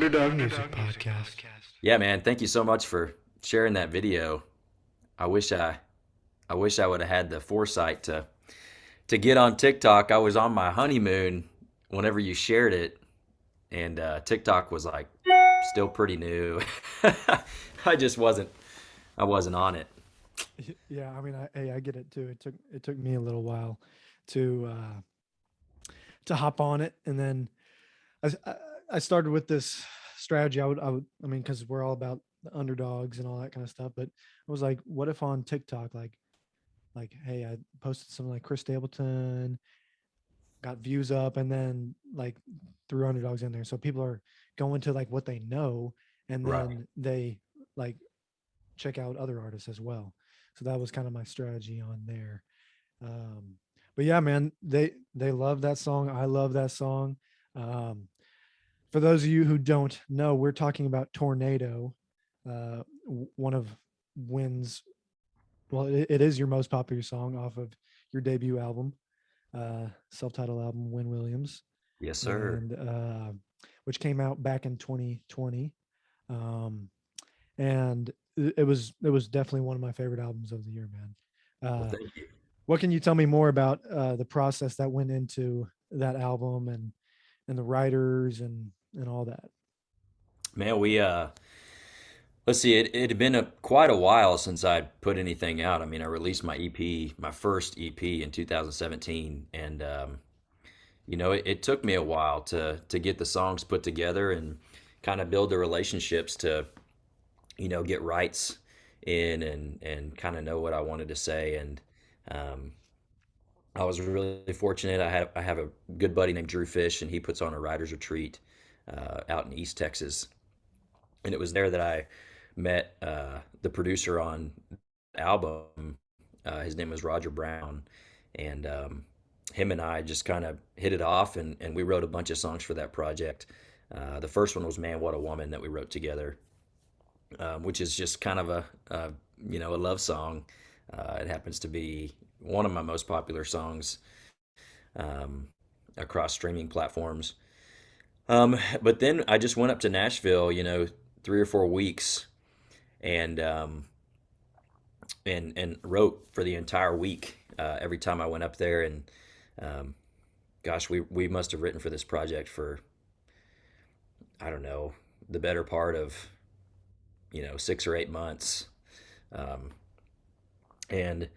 Underdog Music Podcast. Yeah, man. Thank you so much for sharing that video. I wish I wish I would have had the foresight to get on TikTok. I was on my honeymoon whenever you shared it, and TikTok was like still pretty new. I just wasn't I wasn't on it. Yeah, I mean, hey, I get it too. It took me a little while to to hop on it, and then I I started with this strategy. I mean, because we're all about the underdogs and all that kind of stuff. But I was like, what if on TikTok, hey, I posted something like Chris Stapleton, got views up, and then like threw underdogs in there, so people are going to like what they know, and Right. then they like check out other artists as well. So that was kind of my strategy on there. Um, but yeah, man, they love that song. I love that song. Um, for those of you who don't know, we're talking about Tornado, one of Wynn's. Well, it is your most popular song off of your debut album, self-titled album, Wynn Williams, Yes, sir. and which came out back in 2020. Um, and it was definitely one of my favorite albums of the year, man. Well, Uh, thank you. what can you tell me more about the process that went into that album and the writers and all that? Man, we let's see, it had been quite a while since I'd put anything out. I mean, I released my EP, my first EP in 2017, and it took me a while to get the songs put together and kind of build the relationships to, get rights in and kind of know what I wanted to say. And um, I was really fortunate. I have a good buddy named Drew Fish, and he puts on a writers retreat out in East Texas. And it was there that I met the producer on the album. His name was Roger Brown, and him and I just kind of hit it off, and we wrote a bunch of songs for that project. The first one was "Man, What a Woman" that we wrote together, which is just kind of a love song. It happens to be one of my most popular songs um, across streaming platforms. But then I just went up to Nashville, 3 or 4 weeks, and and wrote for the entire week. Every time I went up there, and um, gosh, we must have written for this project for, I don't know, the better part of 6 or 8 months. Um, and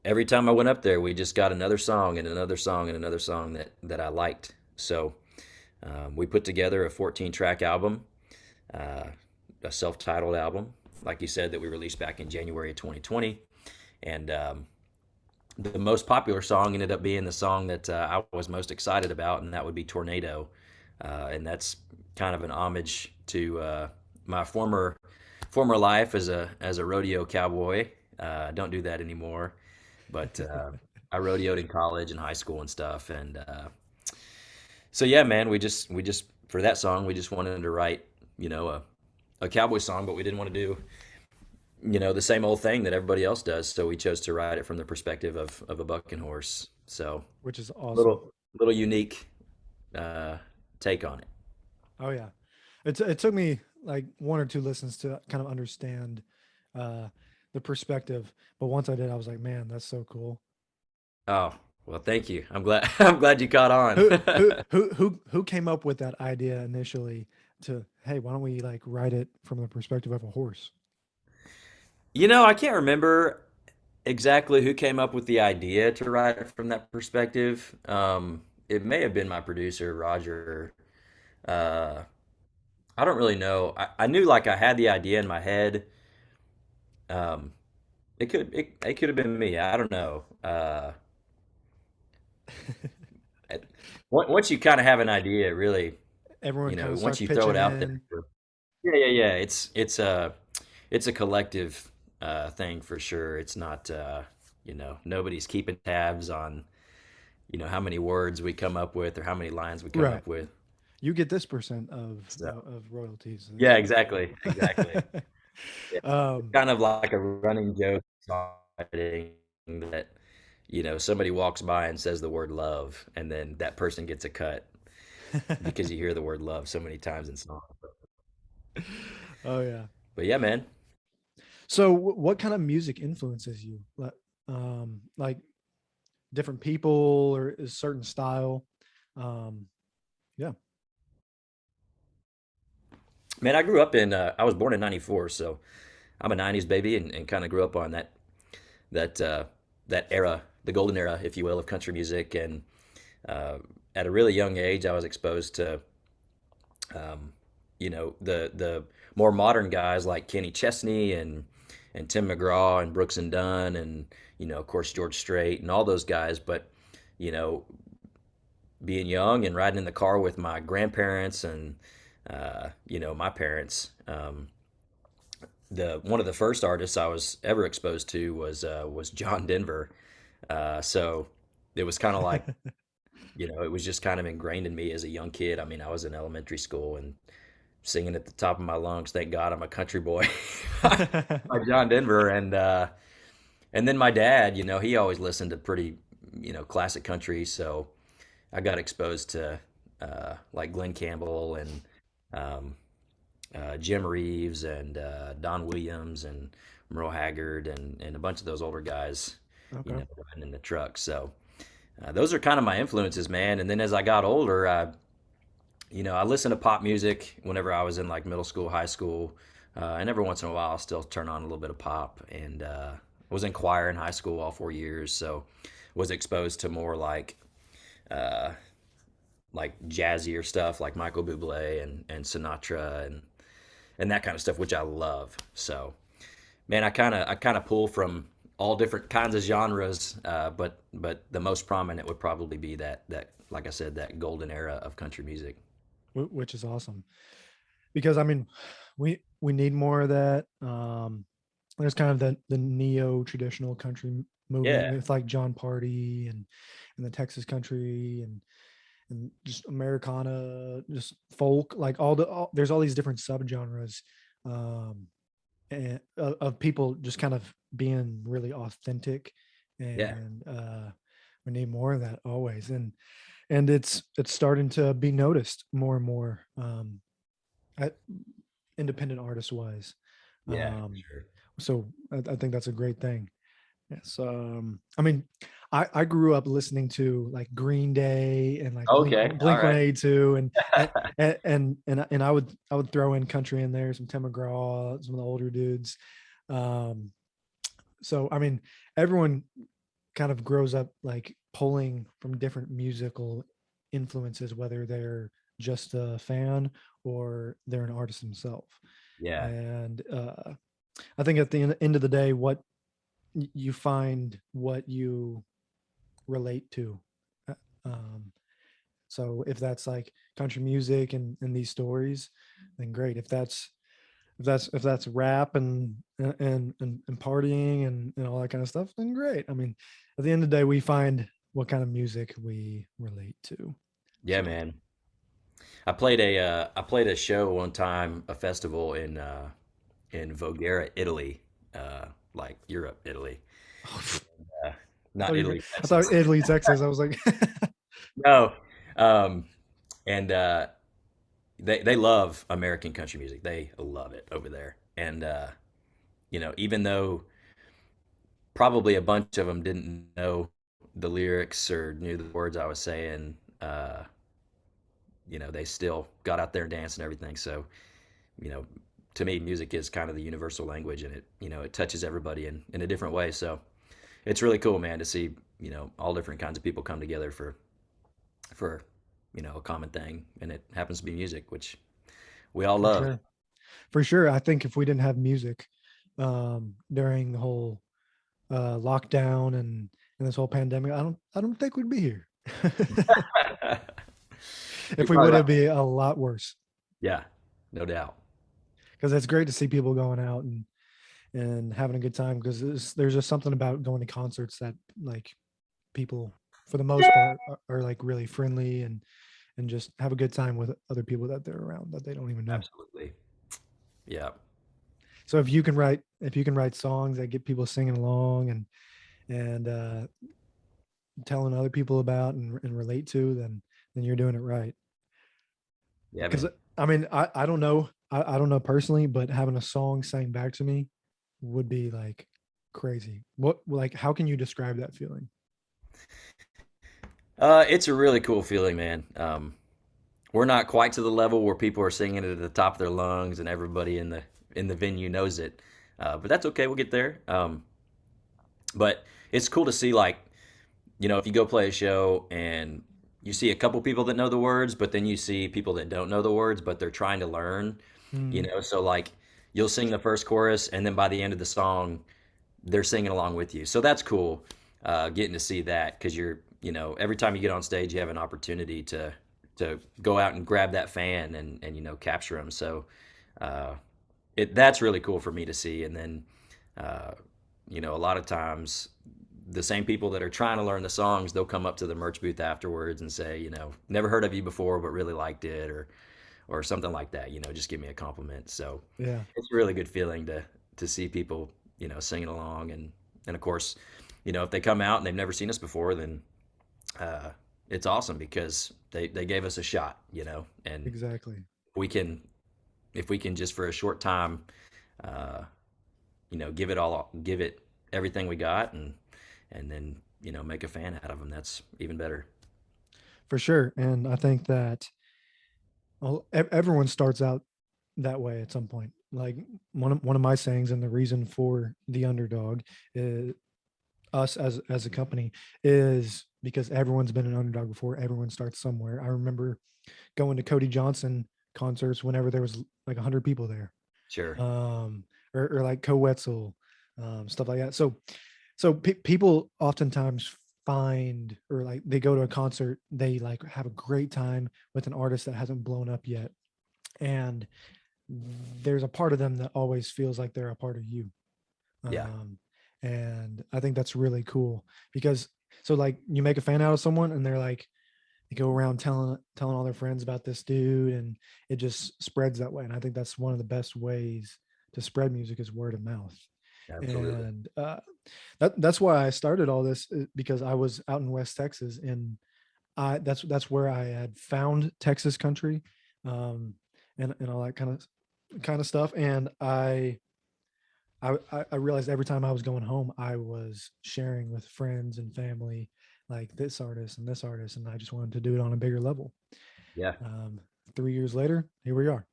every time I went up there, we just got another song and another song and another song that I liked. So we put together a 14 track album, uh, a self titled album, like you said, that we released back in January of 2020. And the most popular song ended up being the song that I was most excited about, and that would be Tornado. And that's kind of an homage to my former life as a rodeo cowboy. I don't do that anymore, but I rodeoed in college and high school and stuff. And so yeah, man, we just for that song we just wanted to write a cowboy song, but we didn't want to do the same old thing that everybody else does. So we chose to write it from the perspective of a bucking horse. So Which is awesome. little unique uh, take on it. Oh yeah, it took me like one or two listens to kind of understand uh, the perspective, but once I did, I was like, man, that's so cool. Oh, well, thank you. I'm glad I'm glad you caught Who on. who came up with that idea initially? To hey, why don't we like write it from the perspective of a horse? I can't remember exactly who came up with the idea to write it from that perspective. It may have been my producer, Roger. Uh, I don't really know. I knew like I had the idea in my head. Um, it could have been me. I don't know. At- once you kind of have an idea, it really, Everyone kind of once starts you throw it pitching out there, in. yeah. It's a collective thing for sure. It's not nobody's keeping tabs on how many words we come up with or how many lines we come Right. up with. You get this percent So of royalties. yeah, This. exactly. Yeah. It's um, kind of like a running joke songwriting that somebody walks by and says the word love, and then that person gets a cut. because you hear the word love so many times in songs. Oh yeah. But yeah, man. So what kind of music influences you? Like different people or a certain style? Um, yeah. Man, I grew up in I was born in 94, so I'm a 90s baby and kind of grew up on that that era, the golden era, if you will, of country music. And uh, at a really young age, I was exposed to the more modern guys like Kenny Chesney and Tim McGraw and Brooks and Dunn and of course George Strait and all those guys. But you know, being young and riding in the car with my grandparents and my parents. The one of the first artists I was ever exposed to was John Denver. So it was kind of like it was just kind of ingrained in me as a young kid. I mean, I was in elementary school and singing at the top of my lungs, "Thank God I'm a country boy," by John Denver, and then my dad, he always listened to pretty classic country, so I got exposed to like Glenn Campbell and um, Jim Reeves and Don Williams and Merle Haggard and a bunch of those older guys, Okay. running in the truck. So those are kind of my influences, man. And then as I got older, I listened to pop music whenever I was in like middle school, high school, and every once in a while I'll still turn on a little bit of pop. And was in choir in high school all 4 years, so was exposed to more uh, like jazzier stuff like Michael Bublé and Sinatra and that kind of stuff, which I love. So, man, I kind of pull from all different kinds of genres, but the most prominent would probably be that like I said, that golden era of country music. Which is awesome because I mean, we need more of that. There's kind of the neo traditional country movement Yeah, with like John Party and the Texas country and just Americana, just folk, like there's all these different subgenres, um, and of people just kind of being really authentic, yeah, and we need more of that always, and it's starting to be noticed more and more, at independent artist wise. yeah, for Um, sure. so I think that's a great thing. Yes. I mean, I grew up listening to like Green Day and like Okay, all Blink right. 182 and I would throw in country in there, some Tim McGraw, some of the older dudes. Um, so I mean, everyone kind of grows up like pulling from different musical influences, whether they're just a fan or they're an artist themselves. Yeah, And I think at the end of the day, what you find what you relate to. Uh, Um, so if that's like country music and these stories, then great. If that's rap and partying and all that kind of stuff, then great. I mean, at the end of the day, we find what kind of music we relate to. yeah, So man. I played a show one time, a festival in Voghera, Italy, like Europe, Italy, uh, I thought not you were, Italy, I thought Texas. Italy, Texas. I was like, No, um, and they love American country music. They love it over there, and even though probably a bunch of them didn't know the lyrics or knew the words I was saying, they still got out there and danced and everything. So, you know, to me, music is kind of the universal language, and it touches everybody in a different way. So it's really cool, man, to see all different kinds of people come together for a common thing, and it happens to be music, which we all for love. sure, for sure. I think if we didn't have music during the whole lockdown and this whole pandemic, I don't think we'd be here. You're If we probably would, right. it'd be a lot worse. Yeah, no doubt. Because it's great to see people going out and having a good time. Because there's just something about going to concerts that like people, for the most part, are like really friendly and just have a good time with other people that they're around that they don't even know. Absolutely. Yeah. So if you can write songs that get people singing along and telling other people about and relate to, then you're doing it right. Yeah, because man. I mean I don't know I don't know personally, but having a song sang back to me would be like crazy. What like how can you describe that feeling? It's a really cool feeling, man. We're not quite to the level where people are singing it at the top of their lungs and everybody in the venue knows it, but that's okay. We'll get there. But it's cool to see, like, if you go play a show and you see a couple people that know the words, but then you see people that don't know the words, but they're trying to learn. Mm, So like you'll sing the first chorus, and then by the end of the song, they're singing along with you. So that's cool, getting to see that because every time you get on stage, you have an opportunity to go out and grab that fan and capture them. So uh, that's really cool for me to see. And then uh, a lot of times the same people that are trying to learn the songs, they'll come up to the merch booth afterwards and say, never heard of you before, but really liked it, or something like that. Just give me a compliment. So yeah, it's a really good feeling to see people, singing along, and of course, if they come out and they've never seen us before, then uh, it's awesome because they gave us a shot, and exactly. we can if we can just for a short time, uh, give it everything we got, and then make a fan out of them. That's even better. For sure. And I think that well, everyone starts out that way at some point. Like one of my sayings, and the reason for the underdog is us as a company is because everyone's been an underdog before. Everyone starts somewhere. I remember going to Cody Johnson concerts whenever there was like 100 people there, Sure. um, or like Co Wetzel, stuff like that. So people oftentimes find or like they go to a concert, they like have a great time with an artist that hasn't blown up yet, and there's a part of them that always feels like they're a part of you. Yeah. um, and I think that's really cool because so like you make a fan out of someone and they're like they go around telling all their friends about this dude, and it just spreads that way. And I think that's one of the best ways to spread music is word of mouth. Absolutely. And that's why I started all this, because I was out in West Texas, and that's where I had found Texas country, um, and all that kind of stuff. And I realized every time I was going home, I was sharing with friends and family like this artist and this artist, and I just wanted to do it on a bigger level. Yeah. Um, 3 years later, here we are.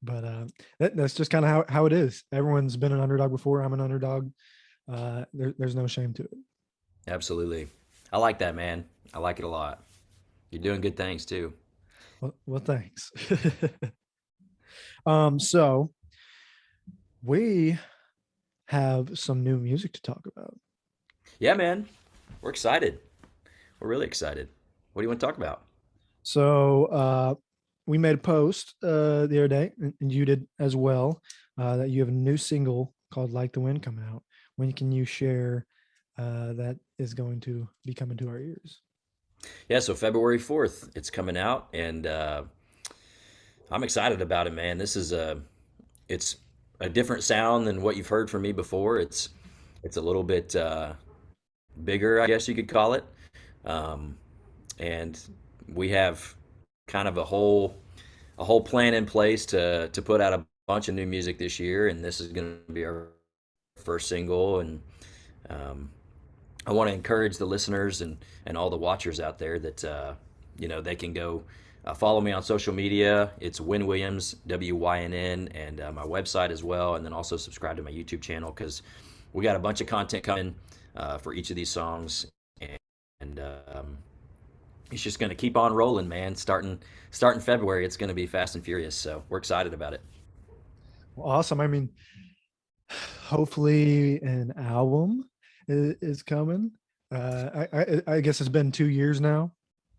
But that's just kind of how it is. Everyone's been an underdog before. I'm an underdog. There's no shame to it. Absolutely. I like that, man. I like it a lot. You're doing good things too. Well, thanks. So we have some new music to talk about. Yeah, man. We're excited. We're really excited. What do you want to talk about? So we made a post the other day, and you did as well, that you have a new single called "Like the Wind" coming out. When can you share that is going to be coming to our ears? Yeah, so February 4th, it's coming out, and I'm excited about it, man. It's a different sound than what you've heard from me before. It's a little bit bigger, I guess you could call it. Um, and we have kind of a whole plan in place to put out a bunch of new music this year, and this is going to be our first single. And um, I want to encourage the listeners and all the watchers out there that they can go follow me on social media. It's Wynn Williams, WYNN, and my website as well, and then also subscribe to my YouTube channel because we got a bunch of content coming for each of these songs, and it's just going to keep on rolling, man. Starting February, it's going to be fast and furious. So we're excited about it. Well, awesome. I mean, hopefully an album is coming. I guess it's been 2 years now.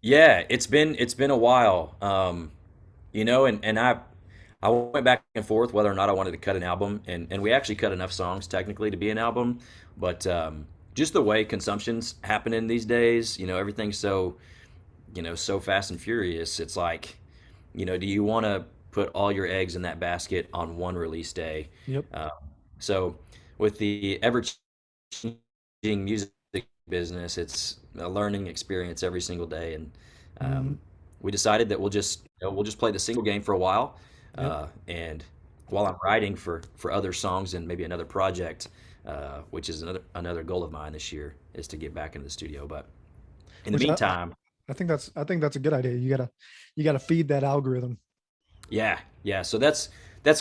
Yeah, it's been a while. And I went back and forth whether or not I wanted to cut an album, and we actually cut enough songs technically to be an album, but just the way consumption's happening these days, everything's so fast and furious. It's like, do you want to put all your eggs in that basket on one release day? Yep. Uh, so with the ever changing music business, it's a learning experience every single day, and Mhm. um, we decided that we'll just play the single game for a while, Yep. and while I'm writing for other songs and maybe another project, which is another goal of mine this year is to get back into the studio. But in the Which meantime, I think that's a good idea. You gotta feed that algorithm. yeah, yeah. So that's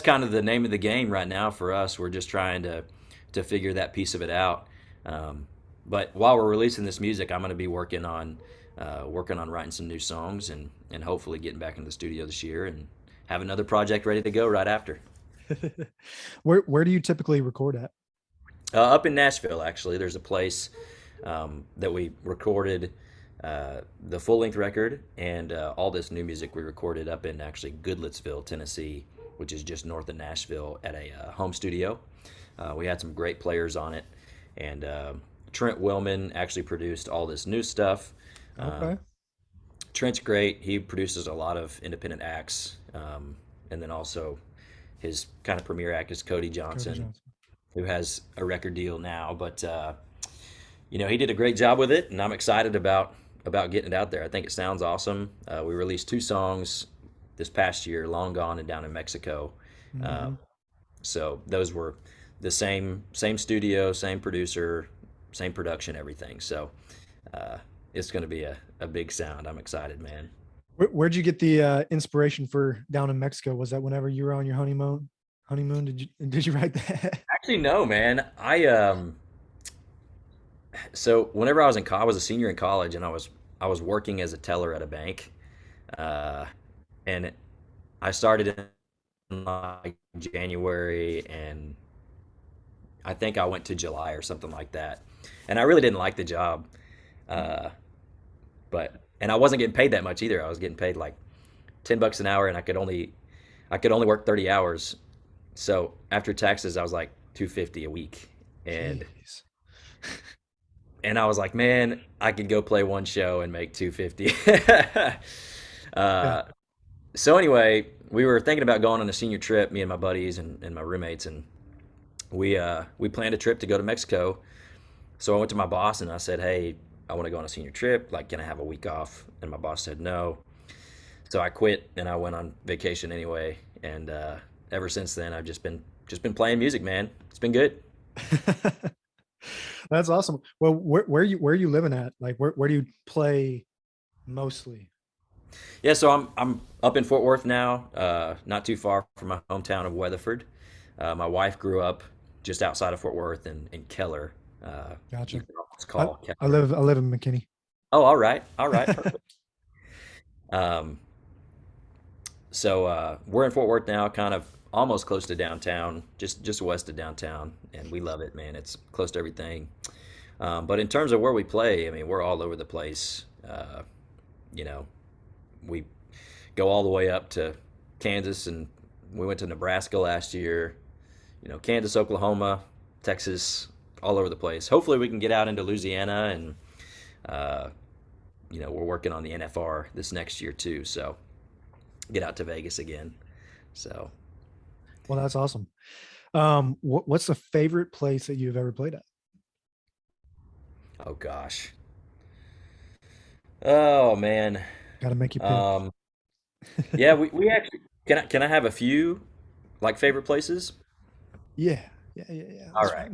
kind of the name of the game right now for us. We're just trying to figure that piece of it out. Um, but while we're releasing this music, I'm going to be working on writing some new songs and hopefully getting back into the studio this year and have another project ready to go right after. Where do you typically record at? Up in Nashville, actually, there's a place that we recorded the full length record and all this new music we recorded up in actually Goodlettsville, Tennessee, which is just north of Nashville at a home studio. We had some great players on it, and Trent Willman actually produced all this new stuff. Okay. Trent's great. He produces a lot of independent acts, and then also his kind of premier act is Cody Cody Johnson, Johnson. who has a record deal now. But he did a great job with it, and I'm excited about getting it out there. I think it sounds awesome. We released two songs this past year, "Long Gone" and "Down in Mexico." Uh, Hmm. so those were the same studio, same producer, same production, everything. So uh, it's going to be a big sound. I'm excited, man. Where'd you get the inspiration for Down in Mexico? Was that whenever you were on your honeymoon? Honeymoon? Did you write that? Actually, no, man. So whenever I was a senior in college, and I was working as a teller at a bank, uh, and I started in like January, and I think I went to July or something like that. And I really didn't like the job, uh, and I wasn't getting paid that much either. I was getting paid like $10 an hour, and I could only work 30 hours. So after taxes, I was like 250 a week, and Jeez. I was like, man, I could go play one show and make 250. Yeah. uh, so anyway, we were thinking about going on a senior trip, me and my buddies and my roommates, and we planned a trip to go to Mexico. So I went to my boss and I said, hey, I want to go on a senior trip. Like, can I have a week off? And my boss said no. So I quit and I went on vacation anyway. And ever since then, I've just been playing music, man. It's been good. That's awesome. Well, where are you living at? Like where do you play mostly? Yeah, so I'm up in Fort Worth now, not too far from my hometown of Weatherford. My wife grew up just outside of Fort Worth in Keller. You Gotcha. can almost call I live in McKinney. Oh, all right, perfect. Um, so we're in Fort Worth now, kind of almost close to downtown, just west of downtown, and we love it, man. It's close to everything. But in terms of where we play, I mean, we're all over the place. You know, we go all the way up to Kansas, and we went to Nebraska last year. Kansas, Oklahoma, Texas, all over the place. Hopefully, we can get out into Louisiana, and uh, we're working on the NFR this next year too. So get out to Vegas again. So, Well, that's awesome. What's the favorite place that you've ever played at? oh gosh, oh man, Got to make you pick. um, yeah, we actually can I have a few like favorite places? Yeah, yeah. All That's right.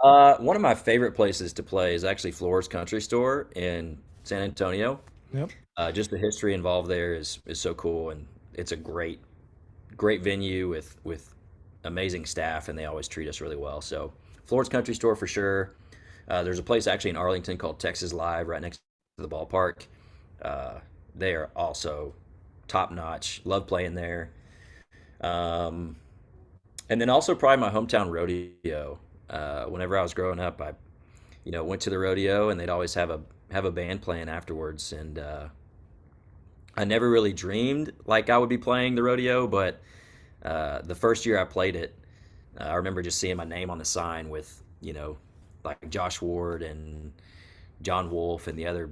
fine. One of my favorite places to play is actually Floor's Country Store in San Antonio. Yep. Just the history involved there is so cool, and it's a great venue with amazing staff, and they always treat us really well. So Floor's Country Store for sure. There's a place actually in Arlington called Texas Live right next to the ballpark. Uh, they are also top notch. Love playing there. Um, and then also probably my hometown rodeo. Whenever I was growing up, I went to the rodeo, and they'd always have a band playing afterwards. And I never really dreamed like I would be playing the rodeo, but the first year I played it, I remember just seeing my name on the sign with like Josh Ward and John Wolfe and the other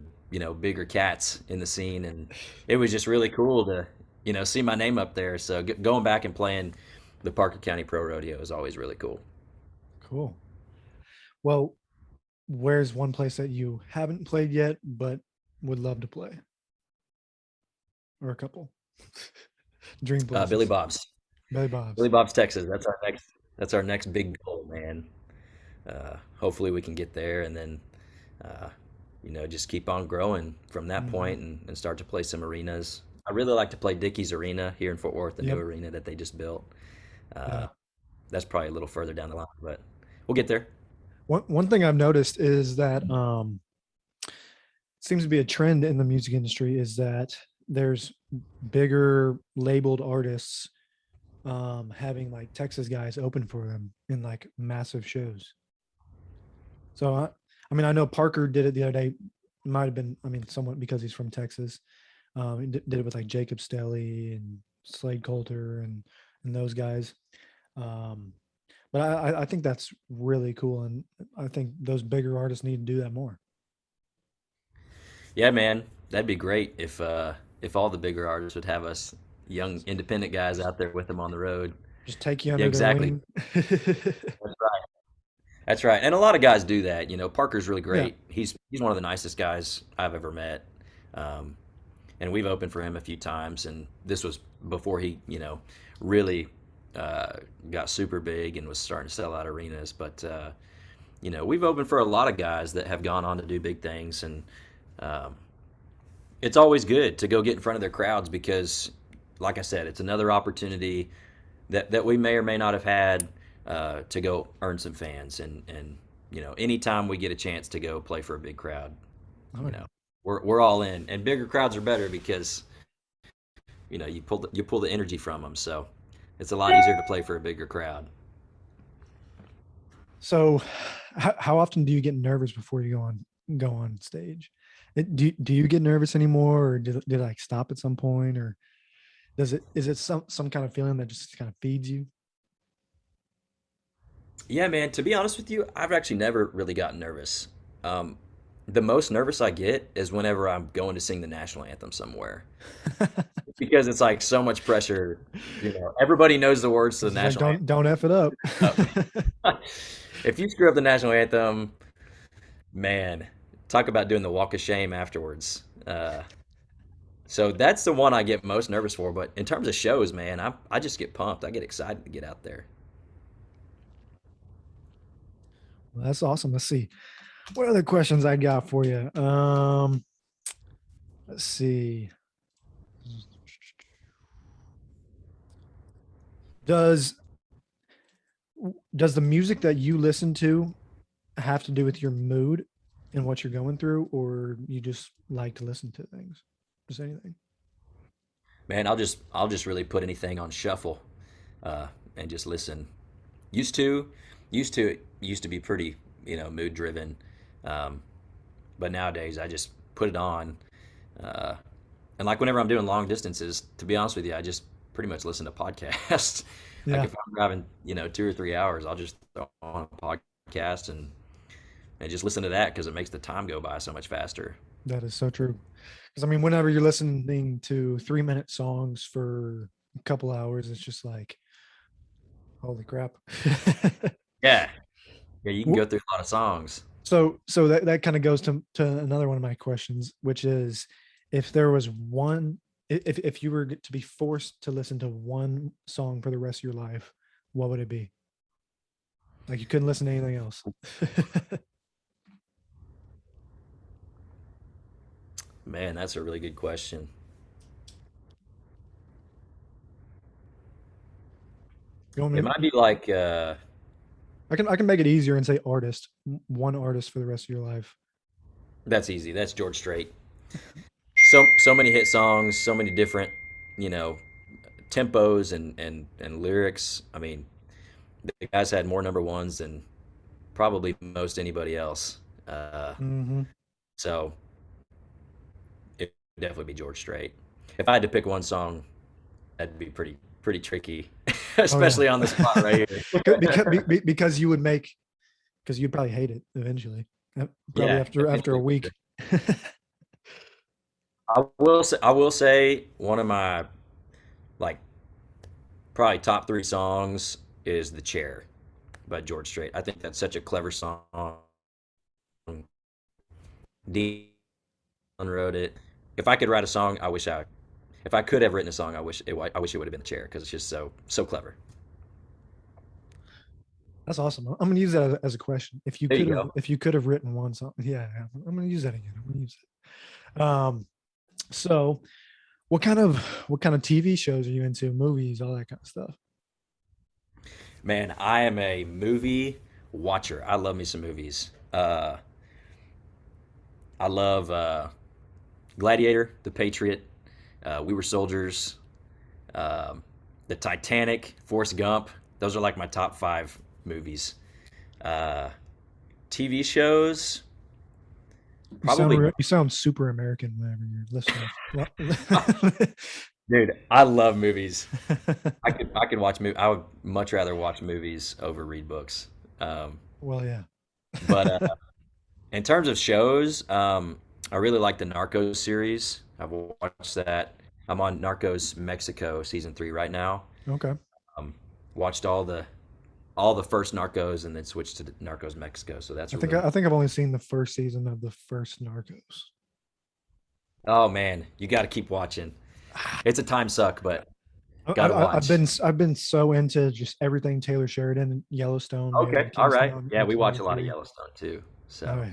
bigger cats in the scene, and it was just really cool to see my name up there. So going back and playing the Parker County Pro Rodeo is always really cool. Cool. Well, where's one place that you haven't played yet but would love to play? or a couple dream Billy places? Bob's. Billy Billy Bob's. Bob's, Texas. That's our next big goal, man. Hopefully we can get there and then uh, just keep on growing from that Hmm. point and start to play some arenas. I really like to play Dickies Arena here in Fort Worth, the new Yep. arena that they just built. Uh, Yeah. that's probably a little further down the line, but we'll get there. One thing I've noticed is that seems to be a trend in the music industry is that there's bigger labeled artists having like Texas guys open for them in like massive shows. So I mean, I know Parker did it the other day. Might have been, I mean, somewhat because he's from Texas. He did it with like Jacob Stelly and Slade Coulter and those guys. Um, but I think that's really cool, and I think those bigger artists need to do that more. Yeah, man, that'd be great if all the bigger artists would have us young independent guys out there with them on the road. Just take you Yeah, under their exactly. wing. That's right. That's right. And a lot of guys do that. Parker's really Yeah. great. He's one of the nicest guys I've ever met. Um, and we've opened for him a few times. And this was before he, really uh, got super big and was starting to sell out arenas. But we've opened for a lot of guys that have gone on to do big things. And um, it's always good to go get in front of their crowds because, like I said, it's another opportunity that we may or may not have had to go earn some fans. And anytime we get a chance to go play for a big crowd, Oh you yeah. know, we're all in. And bigger crowds are better because you pull the energy from them. So it's a lot easier to play for a bigger crowd. So, how often do you get nervous before you go on stage? Do you get nervous anymore, or did it like stop at some point, or does it is it some kind of feeling that just kind of feeds you? Yeah, man. To be honest with you, I've actually never really gotten nervous. Um, the most nervous I get is whenever I'm going to sing the national anthem somewhere because it's like so much pressure. Everybody knows the words to the It's just like national don't f it up. anthem. If you screw up the national anthem, man, talk about doing the walk of shame afterwards. So that's the one I get most nervous for. But in terms of shows, man, I just get pumped. I get excited to get out there. Well, that's awesome. Let's see. What other questions I got for you? Let's see. Does does the music that you listen to have to do with your mood and what you're going through, or you just like to listen to things? Just anything. Man, I'll just really put anything on shuffle uh, and just listen. Used to, used to be pretty mood driven, um, but nowadays I just put it on. Uh, and like whenever I'm doing long distances, to be honest with you, I just pretty much listen to podcasts. Like Yeah, if I'm driving, 2 or 3 hours, I'll just throw on a podcast and just listen to that because it makes the time go by so much faster. that is so true. Because I mean, whenever you're listening to 3 minute songs for a couple hours, it's just like, holy crap. Yeah, yeah, you can Wh- go through a lot of songs. so that kind of goes to another one of my questions, which is if there was one, if you were to be forced to listen to one song for the rest of your life, what would it be? Like you couldn't listen to anything else. Man, that's a really good question. You want It me? might be like I can make it easier and say artist, one artist for the rest of your life. that's easy. That's George Strait. So many hit songs, so many different, you know, tempos and lyrics. I mean, the guy's had more number ones than probably most anybody else. Hmm. So it would definitely be George Strait. If I had to pick one song, that'd be pretty tricky, Oh yeah, especially on the spot right because here. because you would make because you'd probably hate it eventually, probably Yeah, after a eventually for week. sure. I will say one of my like probably top three songs is "The Chair" by George Strait. I think that's such a clever song. Dean wrote it. If I could write a song, I wish I if I could have written a song, I wish it would have been the chair because it's just so clever. That's awesome. I'm gonna use that as a question. There you go. If you could have written one song, yeah, yeah, I'm gonna use that again. I'm gonna use it. So what kind of TV shows are you into? Movies, all that kind of stuff. Man, I am a movie watcher. I love me some movies. I love Gladiator, The Patriot, We Were Soldiers, um, The Titanic, Forrest Gump. Those are like my top five movies. Uh, TV shows, probably. You sound super American whenever you're listening. Dude, I love movies. I could watch movie. I would much rather watch movies over read books. Um, Well, yeah. but in terms of shows, I really like the Narcos series. I've watched that. I'm on Narcos Mexico season 3 right now. Okay. Um, watched all the first Narcos and then switched to the Narcos Mexico. So that's really I think I've only seen the first season of the first Narcos. oh man, you got to keep watching. It's a time suck, but got to I've watch. been so into just everything Taylor Sheridan and Yellowstone, Mayor of Okay, all right. Kingstown Yeah, we watch a lot of 1, 2, 3. Yellowstone too. Oh So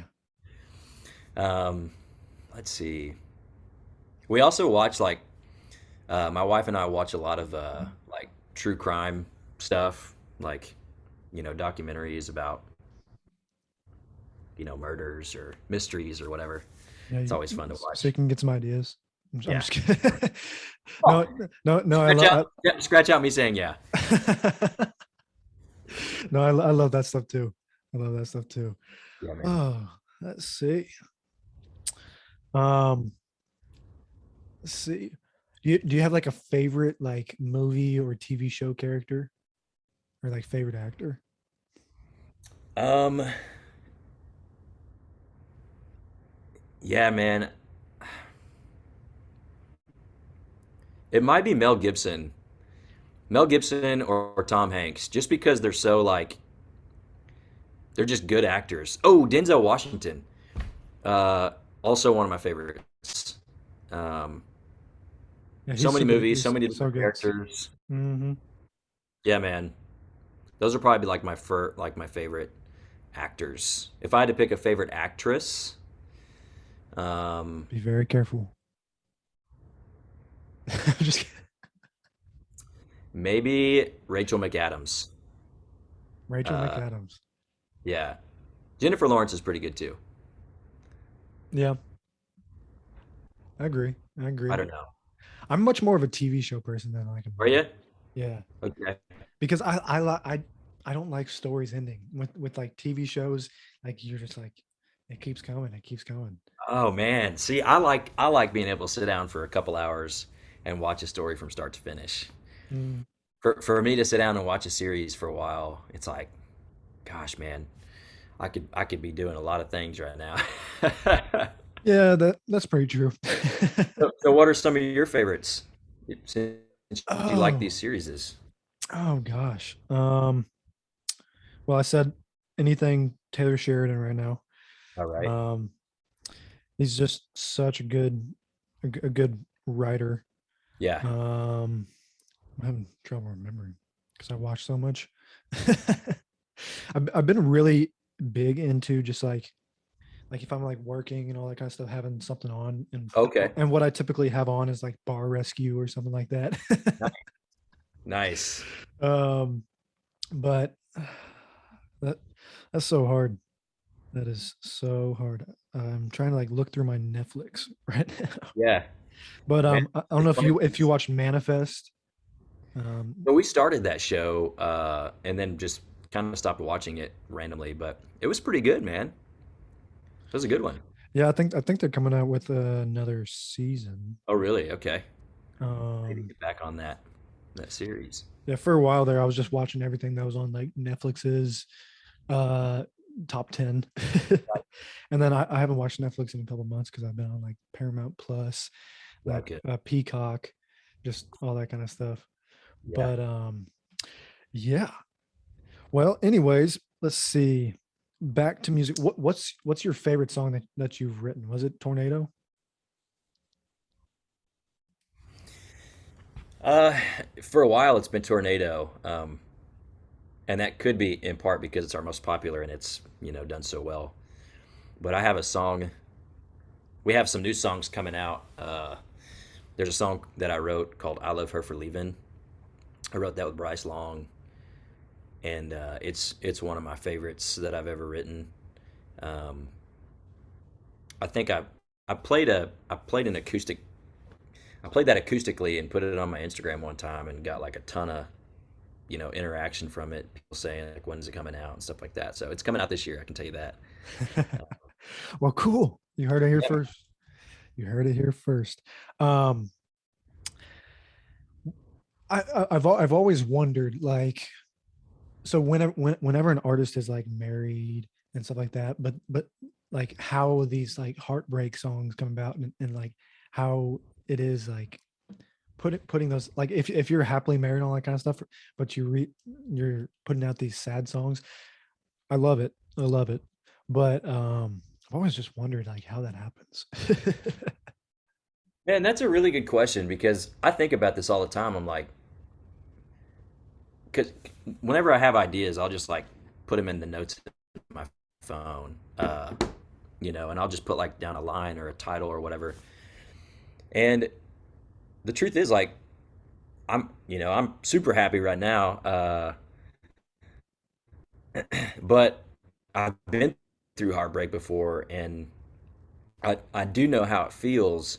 yeah. um, let's see. We also watch like my wife and I watch a lot of like true crime stuff, like documentaries about murders or mysteries or whatever. Yeah, It's always fun to so you watch. can get some ideas. I'm Yeah. just kidding. Oh, No, no, scratch out, yeah, scratch out me saying yeah. no, I love that stuff too. I love that stuff too. Yeah, man. Oh, let's see. Um, let's see. Do you have like a favorite like movie or TV show character or like favorite actor? Um, yeah, man. It might be Mel Gibson. Mel Gibson or Tom Hanks, just because they're so like they're just good actors. Oh, Denzel Washington. Uh, also one of my favorites. Um, Yeah, so many movies, so he's many so different good. characters. Hmm. Yeah, man. Those are probably like my favorite actors. If I had to pick a favorite actress, um, Be very careful. Just kidding. maybe Rachel McAdams. Rachel Uh, McAdams. yeah, Jennifer Lawrence is pretty good too. Yeah, I agree. I I agree. don't know. I'm much more of a TV show person than like a Are movie. you? Yeah, Okay. because I don't like stories ending with like TV shows. Like you're just like, it keeps coming. It keeps going. Oh man, see, I like being able to sit down for a couple hours and watch a story from start to finish. Mm. For me to sit down and watch a series for a while, it's like, gosh, man, I could be doing a lot of things right now. Yeah, that's pretty true. So what are some of your favorites? Since you like Oh, these series? oh gosh. Well, I said anything Taylor Sheridan right now. All right. Um, he's just such a good writer. Yeah. Um, I'm having trouble remembering because I watch so much. I've been really big into just like if I'm like working and all that kind of stuff, having something on, Okay. and what I typically have on is like Bar Rescue or something like that. Nice. um, but that that's so hard. That is so hard. I'm trying to like look through my Netflix right now. Yeah. But Man, I don't it's know funny if you 'cause- watch Manifest. Um, but we started that show and then just kind of stopped watching it randomly, but it was pretty good, man. It was a good one. yeah, I think they're coming out with another season. Oh, really? Okay. Maybe Um, get back on that series. yeah, for a while there, I was just watching everything that was on like Netflix's uh top 10. And then I haven't watched Netflix in a couple months because I've been on like Paramount Plus, like Okay. Peacock, just all that kind of stuff. Yeah. But yeah. Well, anyways, let's see. Back to music. What's your favorite song that you've written? Was it Tornado? Uh, for a while, it's been Tornado, and that could be in part because it's our most popular and it's done so well. But I have a song. We have some new songs coming out. There's a song that I wrote called "I Love Her for Leaving." I wrote that with Bryce Long, and it's one of my favorites that I've ever written. Um, I think I played an acoustic. I played that acoustically and put it on my Instagram one time and got like a ton of interaction from it. People saying like when's it coming out and stuff like that. So it's coming out this year. I can tell you that. Uh, Well, cool. You heard it here yeah, man. first. You heard it here first. Um, I've always wondered, like, so whenever an artist is like married and stuff like that, but like how these like heartbreak songs come about, and like how it is like putting those, like, if you're happily married and all that kind of stuff, but you're putting out these sad songs. I love it. I love it. But I've always just wondered like how that happens. Man, that's a really good question because I think about this all the time. I'm like, because whenever I have ideas, I'll just like put them in the notes of my phone, and I'll just put like down a line or a title or whatever. And the truth is, like, I'm super happy right now, but I've been through heartbreak before, and I do know how it feels.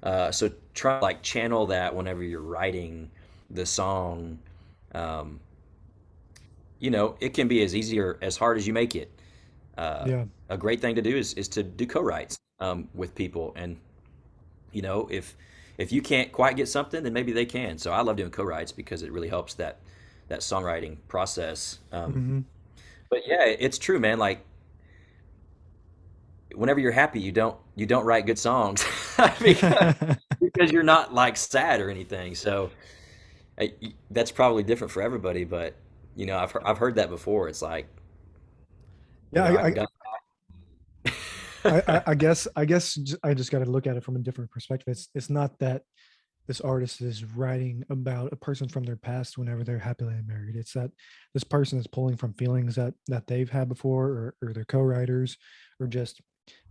So try to like channel that whenever you're writing the song. Um, it can be as easy or as hard as you make it. Uh, Yeah. a great thing to do is to do co-writes with people, and if you can't quite get something, then maybe they can. So I love doing co-writes because it really helps that songwriting process. Hmm. But yeah, it's true, man. Like whenever you're happy, you don't write good songs because because you're not like sad or anything. So that's probably different for everybody. But I've heard that before. It's like Yeah, I got I just got to look at it from a different perspective. It's not that this artist is writing about a person from their past whenever they're happily married. It's that this person is pulling from feelings that they've had before, or their co-writers, or just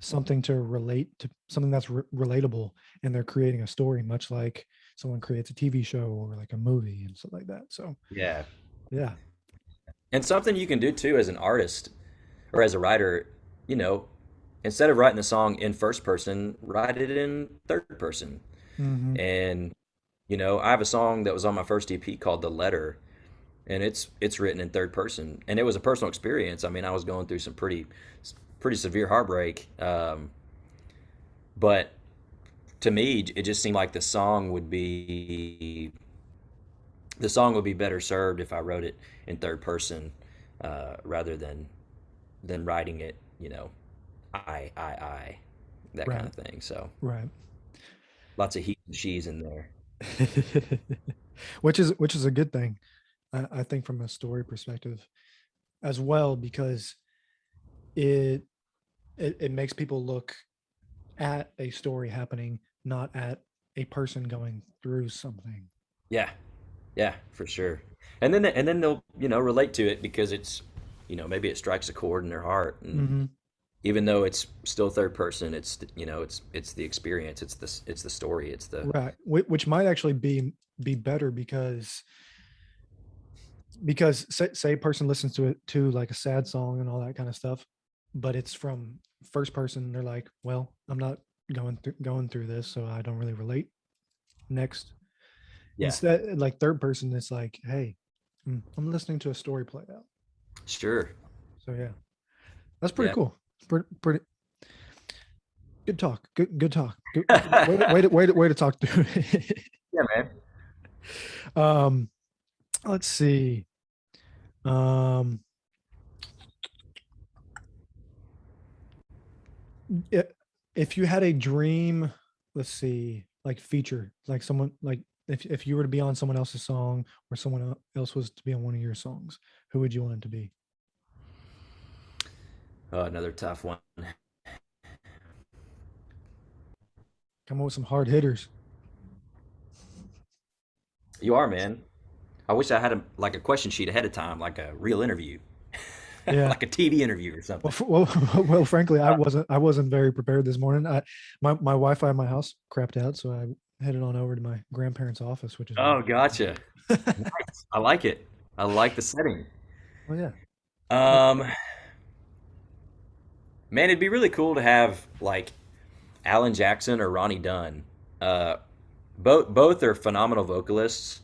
something to relate to, something that's relatable, and they're creating a story, much like someone creates a TV show or like a movie and stuff like that. So yeah. yeah. And something you can do too as an artist or as a writer, you know, instead of writing the song in first person, write it in third person. Hmm. And I have a song that was on my first EP called "The Letter," and it's written in third person, and it was a personal experience. I mean, I was going through some pretty severe heartbreak, but to me, it just seemed like the song would be better served if I wrote it in third person rather than writing it, I, that kind Right. of thing. So Right. lots of he and she's in there. Which is a good thing, I think, from a story perspective as well, because it, it makes people look at a story happening, not at a person going through something. Yeah, yeah, for sure. And then they'll relate to it because it's maybe it strikes a chord in their heart, and Hmm. even though it's still third person, it's the experience, it's the story, it's the Right. Which might actually be better, because say a person listens to it to like a sad song and all that kind of stuff, but it's from first person. They're like, well, I'm not going through this, so I don't really relate. Next. yeah, Instead, like third person, it's like, hey, I'm listening to a story play out. sure, So yeah, that's pretty yeah. cool. Pretty good talk. Good talk. Good, way to talk to. Yeah, man. um, let's see. Um, i- if you had a dream, let's see, like feature, like someone, like if you were to be on someone else's song, or someone else was to be on one of your songs, who would you want it to be? Oh, another tough one. Come up with some hard hitters. You are, man. I wish I had like a question sheet ahead of time, like a real interview, Yeah. like a TV interview or Well, something. well, frankly, I wasn't very prepared this morning. My Wi-Fi in my house crapped out, so I headed on over to my grandparents' office, which is where. Oh, gotcha. Nice. I like it. I like the setting. Oh yeah. But Um, Man, it'd be really cool to have like Alan Jackson or Ronnie Dunn. Uh, both are phenomenal vocalists.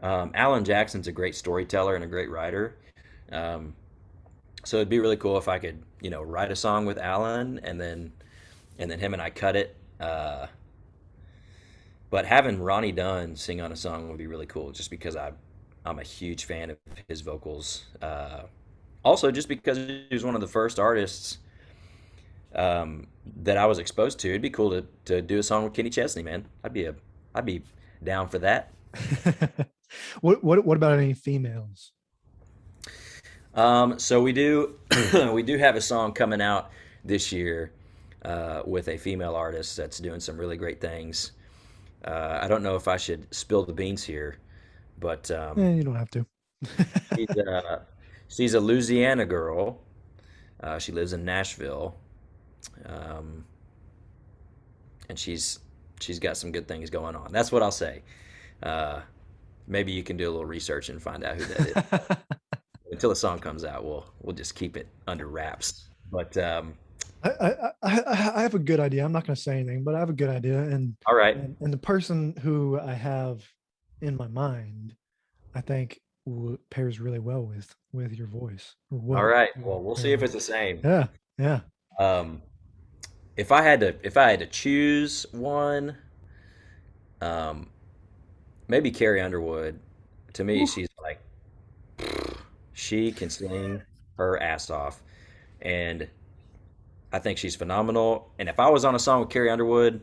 Alan Jackson's a great storyteller and a great writer. Um, so it'd be really cool if I could, write a song with Alan and then him and I cut it. But having Ronnie Dunn sing on a song would be really cool, just because I'm a huge fan of his vocals. Also, just because he was one of the first artists that I was exposed to. It'd be cool to do a song with Kenny Chesney, man. I'd be down for that. what about any females? So we do we do have a song coming out this year with a female artist that's doing some really great things. I don't know if I should spill the beans here, but You don't have to. she's, uh, she's a Louisiana girl. She lives in Nashville, um, and she's got some good things going on. That's what I'll say. Uh, Maybe you can do a little research and find out who that is. Until the song comes out, we'll just keep it under wraps. But I have a good idea. I'm not going to say anything, but I have a good idea, and all right, and the person who I have in my mind, I think pairs really well with your voice, or all will right. will Well, we'll pair see if well. it's the same. Yeah, yeah. Um, if I had to choose one, um, maybe Carrie Underwood. To me, Ooh. she's like she can sing her ass off, and I think she's phenomenal. And if I was on a song with Carrie Underwood,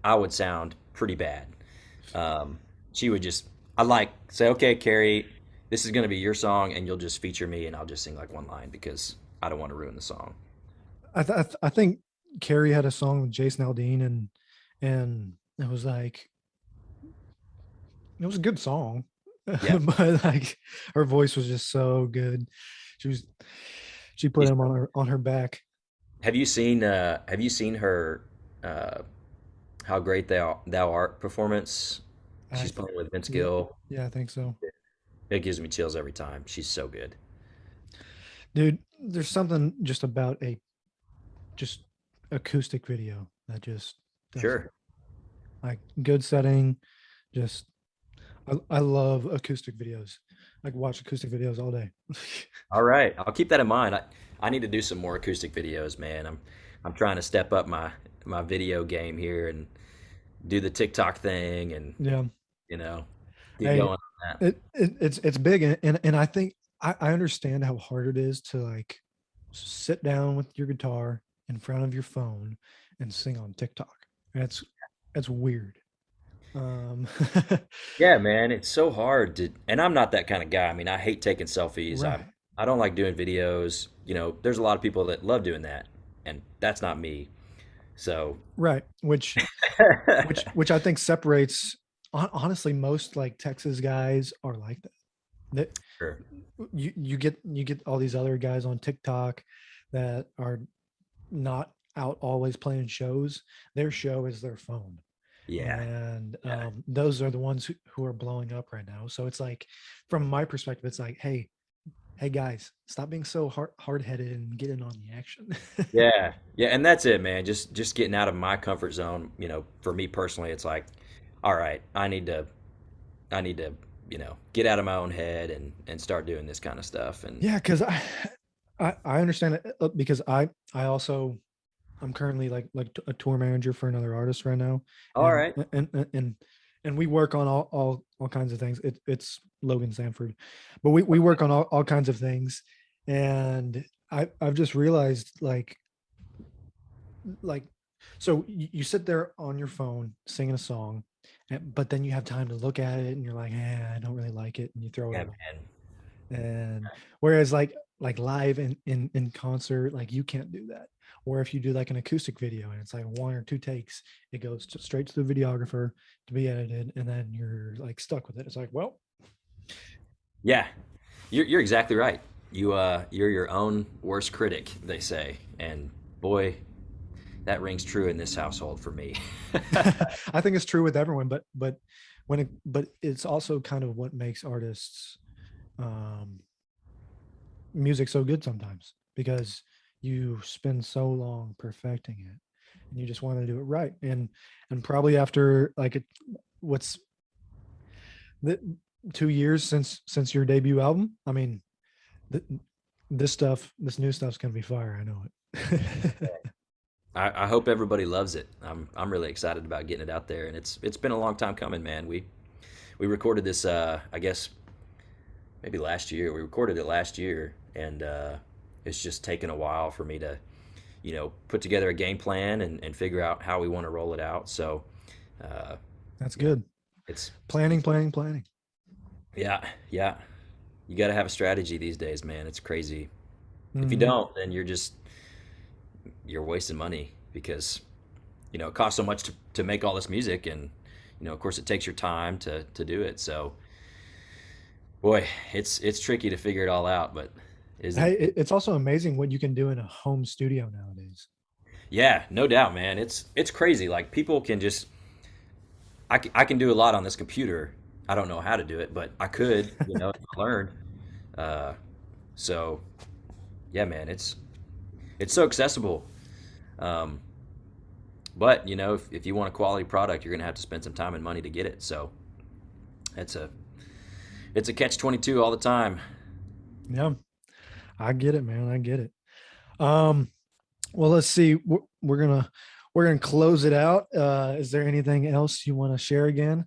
I would sound pretty bad. Um, she would just, I like say, okay, Carrie, this is going to be your song, and you'll just feature me, and I'll just sing like one line because I don't want to ruin the song. I think Carrie had a song with Jason Aldean, and it was like it was a good song, Yeah, but like her voice was just so good. She was she put she's. him on her back. Have you seen her? Uh, How great thou art performance? I She's playing with Vince Yeah, Gill. yeah, I think so. It gives me chills every time. She's so good. Dude, there's something just about a just acoustic video that just does it. Sure. Like good setting, just I love acoustic videos. I can watch acoustic videos all day. All right, I'll keep that in mind. I need to do some more acoustic videos, man. I'm trying to step up my video game here and do the TikTok thing and Yeah. you know get Hey, going on that. it's big, and I think I understand how hard it is to like sit down with your guitar in front of your phone and sing on TikTok. That's weird. Um, Yeah, man, it's so hard to, and I'm not that kind of guy. I mean, I hate taking selfies. I right, I don't like doing videos. There's a lot of people that love doing that, and that's not me. So, right. Which I think separates. Honestly, most like Texas guys are like that. That sure. you get all these other guys on TikTok that are not out always playing shows. Their show is their phone, Yeah, and yeah, those are the ones who are blowing up right now. So it's like, from my perspective, it's like, hey guys, stop being so hard-headed and get in on the action. yeah, yeah, and that's it, man. Just getting out of my comfort zone. For me personally, it's like, all right, I need to, get out of my own head and start doing this kind of stuff. And Yeah, because I understand it, because I also I'm currently like a tour manager for another artist right now, all and right, and we work on all kinds of things. It's Logan Sanford, but we work on all kinds of things, and I've just realized like so you sit there on your phone singing a song, but then you have time to look at it and you're like, I don't really like it, and you throw it yeah, away. man. And whereas like like live in concert, like you can't do that. Or if you do like an acoustic video and it's like one or two takes, it goes straight to the videographer to be edited, and then you're like stuck with it. It's like, well, Yeah, you're exactly right. You're your own worst critic, they say, and boy, that rings true in this household for me. I think it's true with everyone, but it's also kind of what makes artists um music so good sometimes, because you spend so long perfecting it and you just want to do it right. And probably after like what's the 2 years since your debut album, I mean, th- this new stuff's gonna be fire. I know it. I hope everybody loves it. I'm really excited about getting it out there, and it's been a long time coming, man. We recorded this, I guess maybe last year. We recorded it last year, and it's just taken a while for me to, put together a game plan and figure out how we want to roll it out. So, uh, That's you know, good. it's Planning. yeah, yeah. You got to have a strategy these days, man. It's crazy. If you Hmm. don't, then you're wasting money because it costs so much to make all this music, and of course it takes your time to do it. So boy, it's tricky to figure it all out, but Hey, isn't it? it's also amazing what you can do in a home studio nowadays. Yeah, no doubt, man. It's crazy. Like people can just I can do a lot on this computer. I don't know how to do it, but I could, if I learned. Uh, so yeah, man, it's so accessible. Um, but if you want a quality product, you're gonna have to spend some time and money to get it. So it's a it's a catch 22 all the time. Yeah, I get it, man. I get it. Um, well, let's see. We're gonna close it out. Is there anything else you want to share again?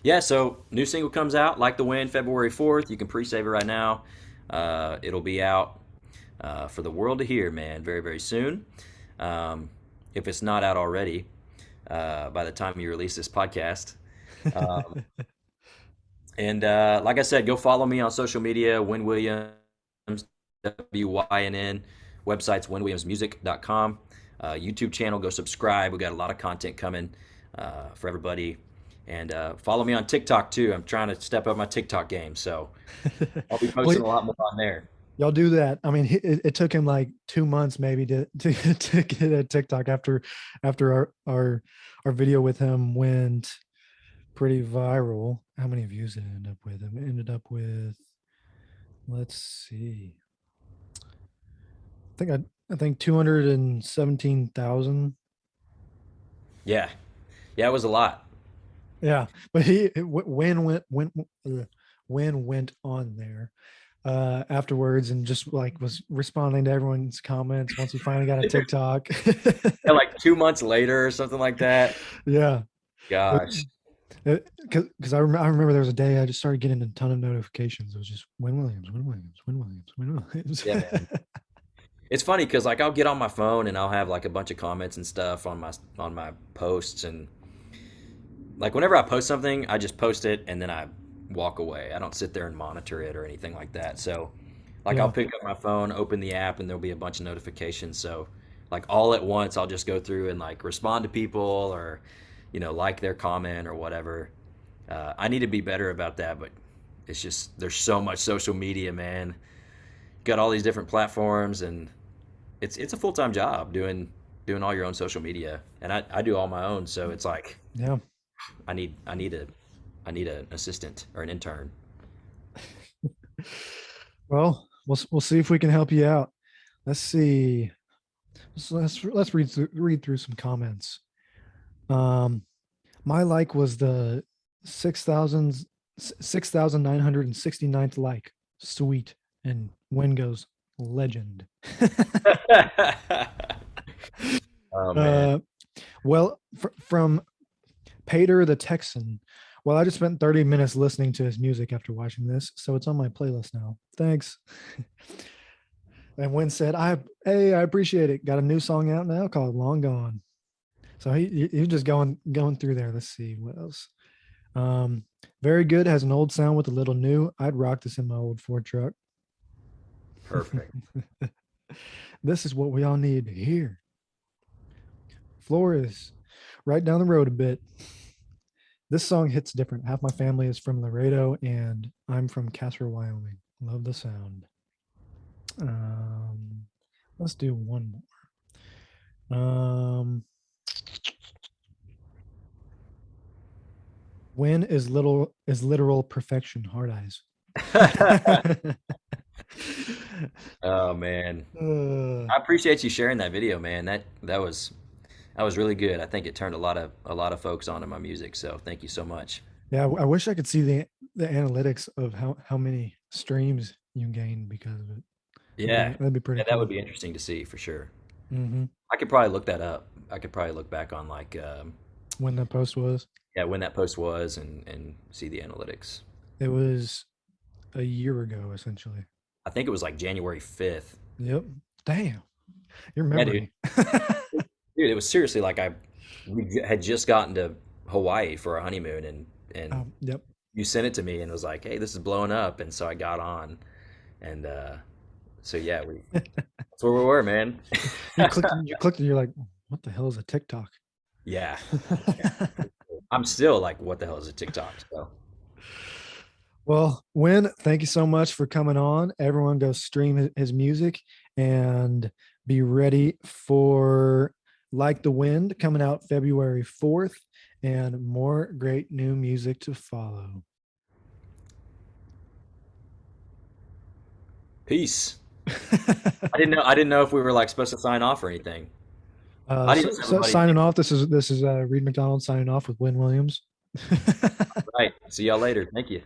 Yeah, so new single comes out, Like the Wind, February 4th. You can pre-save it right now. It'll be out for the world to hear, man, very, very soon. Um, if it's not out already, by the time you release this podcast. Um, and like I said, go follow me on social media, Wynn Williams, WYNN. Website's WynnWilliamsMusic.com. YouTube channel, go subscribe. We got a lot of content coming for everybody. And follow me on TikTok too. I'm trying to step up my TikTok game, so I'll be Well, posting a lot more on there. y'all do that. I mean, it took him like 2 months maybe to get a TikTok after our video with him went pretty viral. How many views did it end up with? It ended up with, let's see, I think 217,000. Yeah, yeah, it was a lot. Yeah, but when went on there afterwards and just like was responding to everyone's comments once he finally got a TikTok. Yeah, like 2 months later or something like that. Yeah, Gosh. because I remember there was a day I just started getting a ton of notifications. It was just Wynn Williams, Wynn Williams, Wynn Williams, Wynn Williams. Yeah, man. It's funny because like I'll get on my phone and I'll have like a bunch of comments and stuff on my posts, and like whenever I post something, I just post it and then I walk away. I don't sit there and monitor it or anything like that. So like I'll Yeah, pick up my phone, open the app, and there'll be a bunch of notifications. So like all at once, I'll just go through and like respond to people or like their comment or whatever. I need to be better about that, but it's just there's so much social media, man. Got all these different platforms, and it's a full time job doing all your own social media, and I do all my own. So it's like yeah. I need an assistant or an intern. Well, we'll see if we can help you out. Let's see. Let's read through some comments. Um, my like was the 6,969th like. Sweet. And Win goes legend. Oh man. uh, well, from Pater the Texan. Well, I just spent 30 minutes listening to his music after watching this, so it's on my playlist now. Thanks. And Win said, I appreciate it. Got a new song out now called Long Gone." So he's just going through there. Let's see what else. Um, very good. Has an old sound with a little new. I'd rock this in my old Ford truck. Perfect. This is what we all need to hear. Floor is right down the road a bit. This song hits different. Half my family is from Laredo, and I'm from Casper, Wyoming. Love the sound. Um, let's do one more. Wynn is literal perfection. Hard eyes. Oh man, uh, I appreciate you sharing that video, man. That was really good. I think it turned a lot of folks onto my music. So thank you so much. yeah, I wish I could see the analytics of how many streams you gain because of it. Yeah, That'd be pretty yeah, that would cool. be interesting to see for sure. Hmm. I could probably look that up. I could probably look back on like When that post was, yeah, when that post was and see the analytics. it was a year ago, essentially. I think it was like January 5th. Yep. Damn, your Yeah, dude. memory. Dude, it was seriously like we had just gotten to Hawaii for our honeymoon and Yep. you sent it to me and was like, "Hey, this is blowing up." And so I got on and so yeah, we that's where we were, man. You clicked, and you're like, what the hell is a TikTok? Yeah. Yeah. I'm still like, what the hell is a TikTok? So Well, Win, thank you so much for coming on. Everyone go stream his music and be ready for Like the Wind coming out February 4th and more great new music to follow. peace. I didn't know if we were like supposed to sign off or anything. So, Adios, so everybody. signing off. This is Reed McDonald signing off with Win Williams. Right. See y'all later. Thank you.